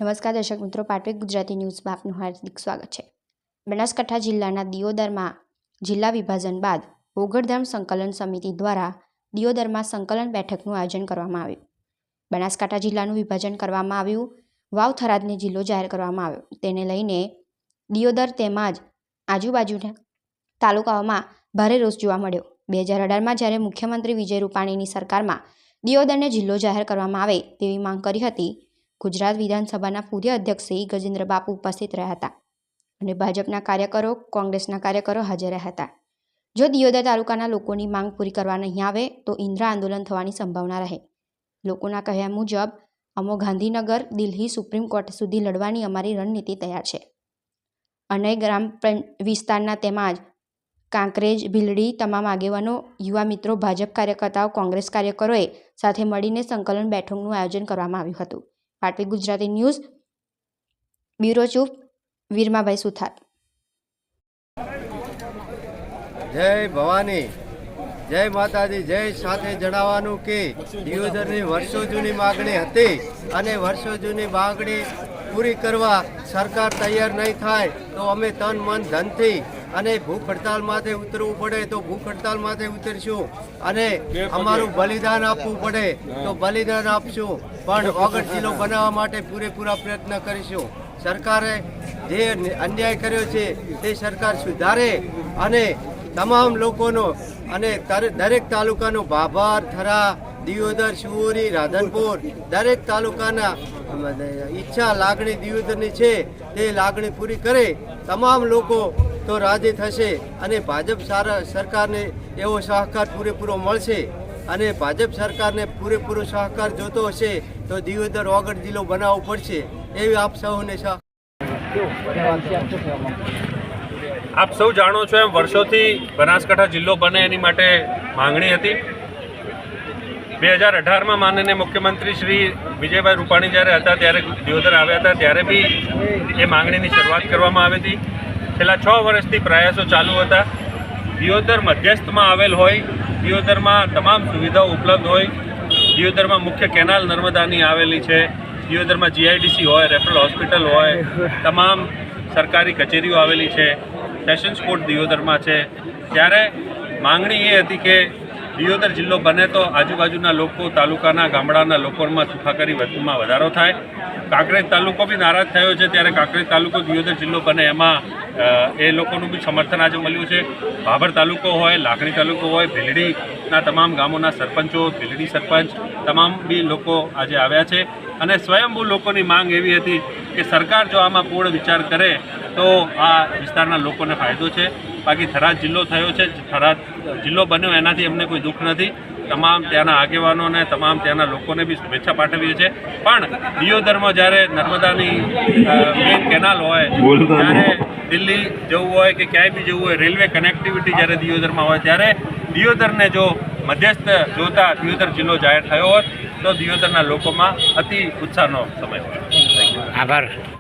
નમસ્કાર દર્શક મિત્રો, પાટવી ગુજરાતી ન્યૂઝમાં આપનું હાર્દિક સ્વાગત છે। બનાસકાંઠા જિલ્લાના દિયોદરમાં જિલ્લા વિભાજન બાદ ઓગળધામ સંકલન સમિતિ દ્વારા દિયોદરમાં સંકલન બેઠકનું આયોજન કરવામાં આવ્યું। બનાસકાંઠા જિલ્લાનું વિભાજન કરવામાં આવ્યું। વાવ થરાદને જિલ્લો જાહેર કરવામાં આવ્યો। તેને લઈને દિયોદર તેમજ આજુબાજુના તાલુકાઓમાં ભારે રોષ જોવા મળ્યો। 2018માં જ્યારે મુખ્યમંત્રી વિજય રૂપાણીની સરકારમાં દિયોદરને જિલ્લો જાહેર કરવામાં આવે તેવી માંગ કરી હતી, ગુજરાત વિધાનસભાના પૂર્વ અધ્યક્ષ શ્રી ગજેન્દ્ર બાપુ ઉપસ્થિત રહ્યા હતા અને ભાજપના કાર્યકરો, કોંગ્રેસના કાર્યકરો હાજર રહ્યા હતા। જો દિયોદર તાલુકાના લોકોની માંગ પૂરી કરવા નહીં આવે તો ઇન્દ્ર આંદોલન થવાની સંભાવના રહે। લોકોના કહ્યા મુજબ અમો ગાંધીનગર, દિલ્હી, સુપ્રીમ કોર્ટ સુધી લડવાની અમારી રણનીતિ તૈયાર છે અને ગ્રામ વિસ્તારના તેમજ કાંકરેજ, ભીલડી તમામ આગેવાનો, યુવા મિત્રો, ભાજપ કાર્યકર્તાઓ, કોંગ્રેસ કાર્યકરોએ સાથે મળીને સંકલન બેઠકનું આયોજન કરવામાં આવ્યું હતું। પાટવી Gujarati news bureau chief Viramabhai સુથાર। જય ભવાની, જય માતાજી, જય। સાથે જણાવવાનું કે દિયોદરની વર્ષો જૂની માગણી હતી અને વર્ષો જૂની માગણી પૂરી કરવા સરકાર તૈયાર નહીં થાય તો અમે તન મન ધનથી અને ભૂખ હડતાલ માથે ઉતરવું પડે તો ભૂખ હડતાલ માથે ઉતરશું અને અમારું બલિદાન આપવું પડે તો બલિદાન આપશું, પણ ઓગળ જિલ્લો બનાવવા માટે પૂરેપૂરા પ્રયત્ન કરીશું। સરકારે જે અન્યાય કર્યો છે તે સરકાર સુધારે અને તમામ લોકોનો અને દરેક તાલુકાનો ભાભર, થરા, દિયોદર, શિહોરી, રાધનપુર દરેક તાલુકાના ઈચ્છા, લાગણી દિયોદરની છે તે લાગણી પૂરી કરે તમામ લોકો તો રાજી થશે અને ભાજપ સરકારને એવો સહકાર પૂરેપૂરો મળશે અને ભાજપ સરકારને પૂરેપૂરો સહકાર જોતો હશે તો દિયોદર ઓગળ જિલ્લો બનાવવો પડશે એવી આપ સૌને આપ સૌ જાણો છો એમ વર્ષોથી બનાસકાંઠા જિલ્લો બને એની માટે માંગણી હતી। 2018માં માનનીય મુખ્યમંત્રી શ્રી વિજયભાઈ રૂપાણી જ્યારે હતા ત્યારે દિયોદર આવ્યા હતા ત્યારે બી એ માંગણીની શરૂઆત કરવામાં આવી હતી। છેલ્લા 6 વર્ષથી પ્રયાસો ચાલુ હતા। દિયોદર મધ્યસ્થમાં આવેલ હોય, દિયોદરમાં તમામ સુવિધાઓ ઉપલબ્ધ હોય, દિયોદરમાં મુખ્ય કેનાલ નર્મદાની આવેલી છે, દિયોદરમાં જીઆઈડીસી હોય, રેફરલ હોસ્પિટલ હોય, તમામ સરકારી કચેરીઓ આવેલી છે, સેશન્સ કોર્ટ દિયોદરમાં છે। ત્યારે માંગણી એ હતી કે દિયોદર જિલ્લો બને તો આજુબાજુના લોકો, તાલુકાના, ગામડાના લોકોમાં સુખાકારી વધુમાં વધારો થાય। કાંકરેજ તાલુકો બી નારાજ થયો છે ત્યારે કાંકરેજ તાલુકો દિયોદર જિલ્લો બને એમાં એ લોકોનું બી સમર્થન આજે મળ્યું છે। ભાભર તાલુકો હોય, લાખણી તાલુકો હોય, ભીલડીના તમામ ગામોના સરપંચો, ભીલડી સરપંચ તમામ બી લોકો આજે આવ્યા છે અને સ્વયંભૂ લોકોની માંગ એવી હતી કે સરકાર જો આમાં પૂર્ણ વિચાર કરે તો આ વિસ્તારના લોકોને ફાયદો છે। બાકી થરાદ જિલ્લો થયો છે, થરાદ જિલ્લો બન્યો એનાથી અમને કોઈ દુઃખ નથી। તમામ ત્યાંના આગેવાનોને, તમામ ત્યાંના લોકોને બી શુભેચ્છા પાઠવીએ છીએ। પણ દિયોદરમાં જ્યારે નર્મદાની મેઇન કેનાલ હોય, ત્યારે દિલ્હી જવું હોય કે ક્યાંય બી જવું હોય, રેલવે કનેક્ટિવિટી જ્યારે દિયોદરમાં હોય ત્યારે દિયોદરને જો મધ્યસ્થ જોતા દિયોદર જિલ્લો જાહેર થયો હોત તો દિયોદરના લોકોમાં અતિ ઉત્સાહનો સમય હોય। આભાર।